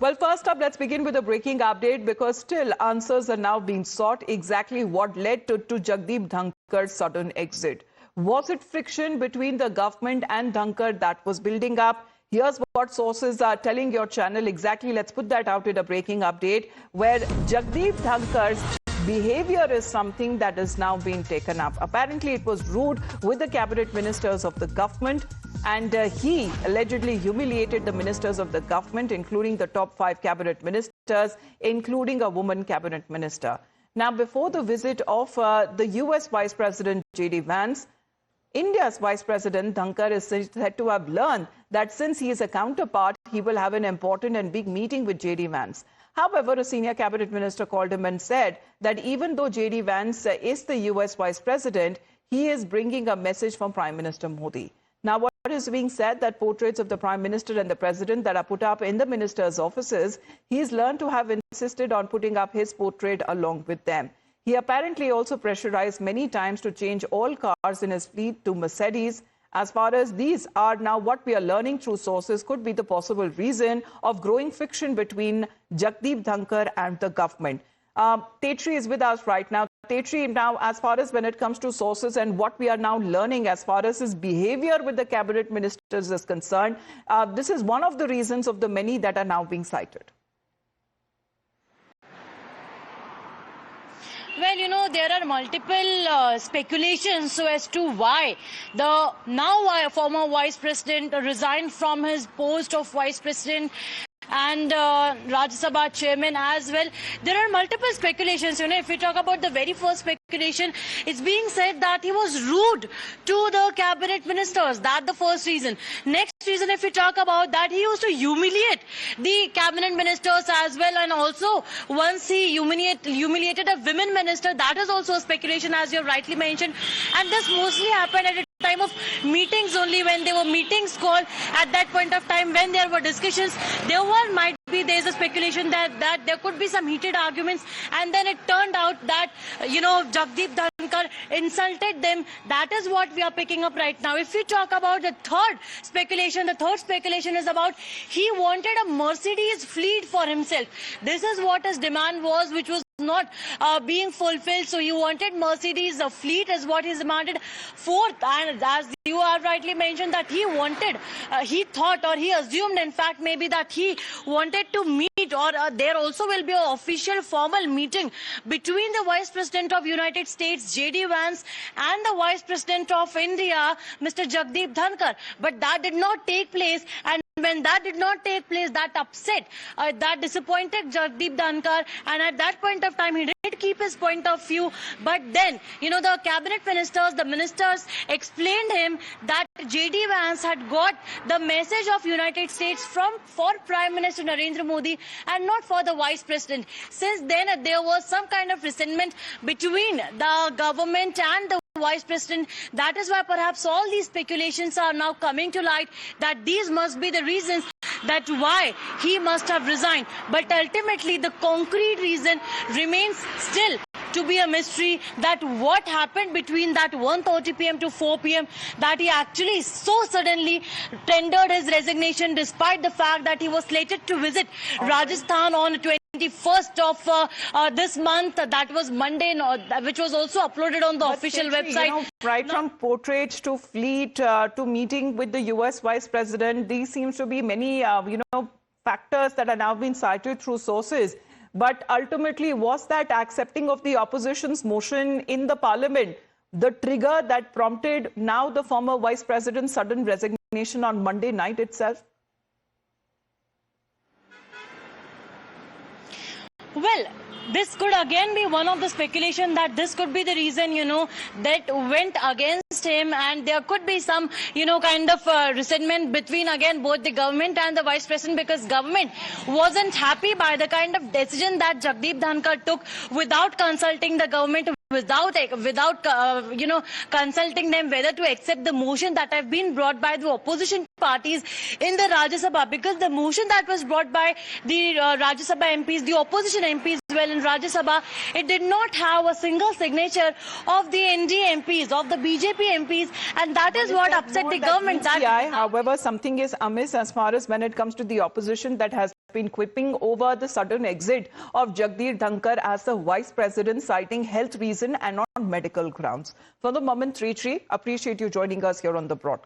Well, first up, let's begin with a breaking update because still answers are now being sought exactly what led to Jagdeep Dhankar's sudden exit. Was it friction between the government and Dhankar that was building up? Here's what sources are telling your channel exactly. Let's put that out in a breaking update where Jagdeep Dhankar's behavior is something that is now being taken up. Apparently, it was rude with the cabinet ministers of the government, and he allegedly humiliated the ministers of the government, including the top 5 cabinet ministers, including a woman cabinet minister. Now, before the visit of the US Vice President J.D. Vance, India's Vice President Dhankar is said to have learned that since he is a counterpart, he will have an important and big meeting with J.D. Vance. However, a senior cabinet minister called him and said that even though J.D. Vance is the US Vice President, he is bringing a message from Prime Minister Modi. Now, what is being said that portraits of the Prime Minister and the President that are put up in the ministers' offices, he's learned to have insisted on putting up his portrait along with them. He apparently also pressurized many times to change all cars in his fleet to Mercedes. As far as these are now what we are learning through sources could be the possible reason of growing friction between Jagdeep Dhankar and the government. Tetri is with us right now. Tetri, now as far as when it comes to sources and what we are now learning as far as his behavior with the cabinet ministers is concerned, this is one of the reasons of the many that are now being cited. Well, you know, there are multiple speculations as to why the now former vice president resigned from his post of vice president and Rajya Sabha chairman as well. There are multiple speculations. You know, if we talk about the very first speculation, it's being said that he was rude to the cabinet ministers. That's the first reason. Next reason, if we talk about that, he used to humiliate the cabinet ministers as well, and also once he humiliated a women minister. That is also a speculation, as you have rightly mentioned, and this mostly happened at a time of meetings only, when there were meetings called at that point of time, when there were discussions, there's a speculation that there could be some heated arguments, and then it turned out that, you know, Jagdeep Dhankar insulted them. That is what we are picking up right now. If we talk about the third speculation is about he wanted a Mercedes fleet for himself. This is what his demand was, which was not being fulfilled. So he wanted Mercedes, a fleet is what he demanded. Fourth, and as you have rightly mentioned, that he wanted, he thought, or he assumed in fact maybe, that he wanted to meet, or there also will be an official formal meeting between the Vice President of United States J.D. Vance and the Vice President of India Mr. Jagdeep Dhankar. But that did not take place, and when that did not take place, that upset, that disappointed Jagdeep Dhankar, and at that point of time he did keep his point of view. But then, you know, the cabinet ministers, the ministers explained him that J.D. Vance had got the message of United States for Prime Minister Narendra Modi and not for the Vice President. Since then, there was some kind of resentment between the government and the Vice President. That is why perhaps all these speculations are now coming to light, that these must be the reasons that why he must have resigned. But ultimately, the concrete reason remains still to be a mystery, that what happened between that 1:30 p.m. to 4 p.m. that he actually so suddenly tendered his resignation, despite the fact that he was slated to visit Rajasthan on 21st of this month. That was Monday, which was also uploaded on the official website. You know, right from portraits to fleet to meeting with the US Vice President, these seems to be many factors that are now being cited through sources. But ultimately, was that accepting of the opposition's motion in the parliament the trigger that prompted now the former vice president's sudden resignation on Monday night itself? Well, this could again be one of the speculation, that this could be the reason, you know, that went against him, and there could be some, you know, kind of resentment between again both the government and the vice president, because government wasn't happy by the kind of decision that Jagdeep Dhankar took without consulting the government, without consulting them whether to accept the motion that have been brought by the opposition parties in the Rajya Sabha, because the motion that was brought by the Rajya Sabha MPs, the opposition MPs well in Rajya Sabha, it did not have a single signature of the NDA MPs, of the BJP MPs, and that is what upset the government. However, something is amiss as far as when it comes to the opposition that has been quipping over the sudden exit of Jagdeep Dhankar as the vice president, citing health reason and not medical grounds. For the moment, Tree, appreciate you joining us here on the broadcast.